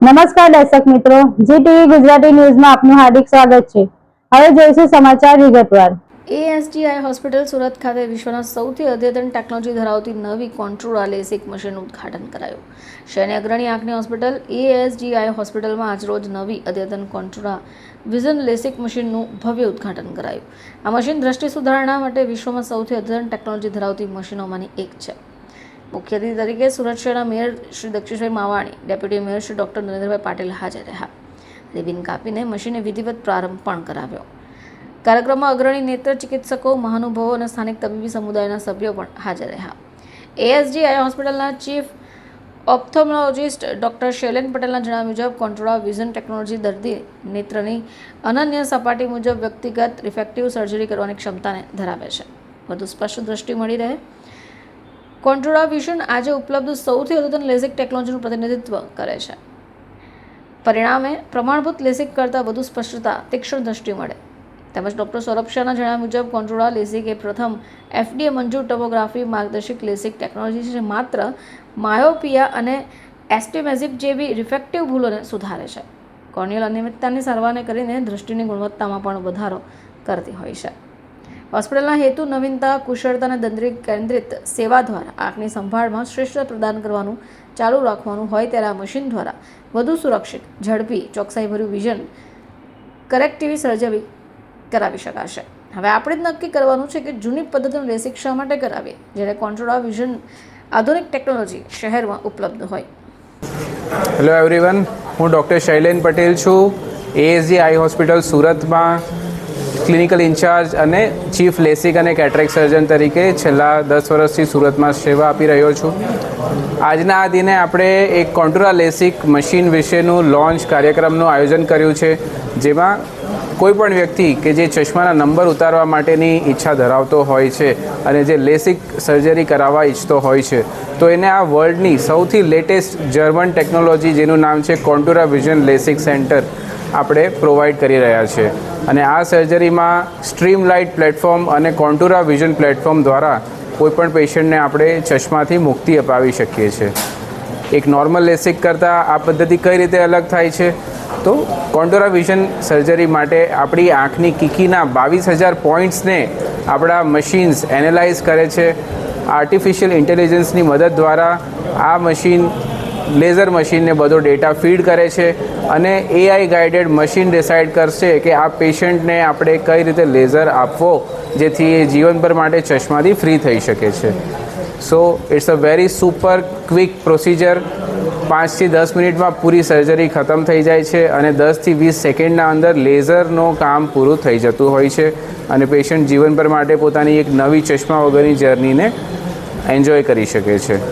નમસ્કાર દર્શક મિત્રો, જી ટીવી ગુજરાતી ન્યૂઝમાં આપનું હાર્દિક સ્વાગત છે। હવે જોઈશું સમાચાર વિગતવાર। એએસજીઆઈ હોસ્પિટલ સુરત ખાતે વિશ્વના સૌથી અદ્યતન ટેકનોલોજી ધરાવતી નવી કોન્ટ્રોરા લેસિક મશીનનું ઉદ્ઘાટન કરાયું। શહેરની અગ્રણી આંખની હોસ્પિટલ એએસજીઆઈ હોસ્પિટલમાં આજરોજ નવી અદ્યતન કોન્ટ્રોરા વિઝન લેસિક મશીનનું ભવ્ય ઉદ્ઘાટન કરાયું। આ મશીન દ્રષ્ટિ સુધારણા માટે વિશ્વમાં સૌથી અદ્યતન ટેકનોલોજી ધરાવતી મશીનોમાંની એક છે। મુખ્ય અતિથિ તરીકે સુરત શહેરના mayor Shri Dakshishbhai Mavani, deputy mayor Shri doctor Narendrabhai Patil હાજર રહ્યા। રિબિન કાપીને મશીને વિધિવત પ્રારંભ પણ કરાવ્યો। કાર્યક્રમમાં અગ્રણી નેત્ર ચિકિત્સકો, મહાનુભાવો અને સ્થાનિક તબીબી સમુદાયના સભ્યો પણ હાજર રહ્યા। એએસજીઆઈ હોસ્પિટલના ચીફ ઓપ્થોમોલોજિસ્ટ ડૉક્ટર શૈલેન પટેલના જણાવ્યા મુજબ કોન્ટ્રોરા વિઝન ટેકનોલોજી દર્દી નેત્રની અનન્ય સપાટી મુજબ વ્યક્તિગત રિફ્રેક્ટિવ સર્જરી કરવાની ક્ષમતાને ધરાવે છે। વધુ સ્પષ્ટ દ્રષ્ટિ મળી રહે કોન્ટ્રોરા વિઝન આજે ઉપલબ્ધ સૌથી અદ્યતન લેસિક ટેકનોલોજીનું પ્રતિનિધિત્વ કરે છે। પરિણામે પ્રમાણભૂત લેસિક કરતાં વધુ સ્પષ્ટતા, તીક્ષ્ણ દ્રષ્ટિ મળે। તેમજ ડૉક્ટર સૌરભ શાહના જણાવ્યા મુજબ કોન્ટ્રોરા લેસિક એ પ્રથમ FDA મંજૂર ટોમોગ્રાફી માર્ગદર્શિત લેસિક ટેકનોલોજી છે, જે માત્ર માયોપિયા અને એસ્ટિમેઝિપ જેવી રિફ્રેક્ટિવ ભૂલોને સુધારે છે। કોર્નિયલ અનિયમિતતાની સારવારને કરીને દ્રષ્ટિની ગુણવત્તામાં પણ વધારો કરતી હોય છે। હોસ્પિટલના હેતુ નવીનતા, કુશળતા અને દંડી કેન્દ્રિત સેવા દ્વારા આંખની સંભાળમાં શ્રેષ્ઠ પ્રદાન કરવાનું ચાલુ રાખવાનું હોય ત્યારે આ મશીન દ્વારા વધુ સુરક્ષિત, ઝડપી, ચોકસાઈભર્યું વિઝન કરેક્ટિવ સર્જરી કરાવી શકાશે। હવે આપણે જ નક્કી કરવાનું છે કે જૂની પદ્ધતિનું લેસિક શા માટે કરાવીએ જ્યારે કોન્ટ્રોરા વિઝન આધુનિક ટેકનોલોજી શહેરમાં ઉપલબ્ધ હોય। હેલો એવરીવન, હું ડૉક્ટર શૈલેન પટેલ છું। એએસજીઆઈ હોસ્પિટલ સુરતમાં ક્લિનિકલ ઇન્ચાર્જ અને ચીફ લેસિક અને કેટરેક્ટ સર્જન તરીકે છેલ્લા 10 વર્ષથી સુરતમાં સેવા આપી રહ્યો છું। આજના આ દિને આપણે એક કોન્ટ્રોરા લેસિક મશીન વિશેનું લોન્ચ કાર્યક્રમનું આયોજન કર્યું છે, જેમાં કોઈપણ વ્યક્તિ કે જે ચશ્માના નંબર ઉતારવા માટેની ઈચ્છા ધરાવતો હોય છે અને જે લેસિક સર્જરી કરાવવા ઈચ્છતો હોય છે, તો એને આ વર્લ્ડની સૌથી લેટેસ્ટ જર્મન ટેકનોલોજી જેનું નામ છે કોન્ટ્રોરા વિઝન લેસિક સેન્ટર આપણે પ્રોવાઈડ કરી રહ્યા છે। અને આ સર્જરીમાં સ્ટ્રીમ લાઇટ પ્લેટફોર્મ અને કોન્ટ્રોરા વિઝન પ્લેટફોર્મ દ્વારા કોઈપણ પેશન્ટને આપણે ચશ્માથી મુક્તિ અપાવી શકીએ છીએ। એક નોર્મલ લેસિક કરતાં આ પદ્ધતિ કઈ રીતે અલગ થાય છે, તો કોન્ટ્રોરા વિઝન સર્જરી માટે આપણી આંખની કીકીના 22,000 પોઈન્ટ્સને આપણા મશીન્સ એનાલાઇઝ કરે છે। આર્ટિફિશિયલ ઇન્ટેલિજન્સની મદદ દ્વારા આ મશીન લેઝર મશીનને બધો ડેટા ફીડ કરે છે અને એઆઈ ગાઈડેડ મશીન ડિસાઇડ કરશે કે આ પેશન્ટને આપણે કઈ રીતે લેઝર આપવો જેથી એ જીવનભર માટે ચશ્માથી ફ્રી થઈ શકે છે। So it's a very super quick procedure. 5 થી 10 મિનિટમાં પૂરી સર્જરી ખતમ થઈ જાય છે અને 10 થી 20 સેકન્ડના અંદર લેઝરનું કામ પૂરું થઈ જતું હોય છે અને પેશન્ટ જીવનભર માટે પોતાની એક નવી ચશ્મા વગરની જર્નીને એન્જોય કરી શકે છે।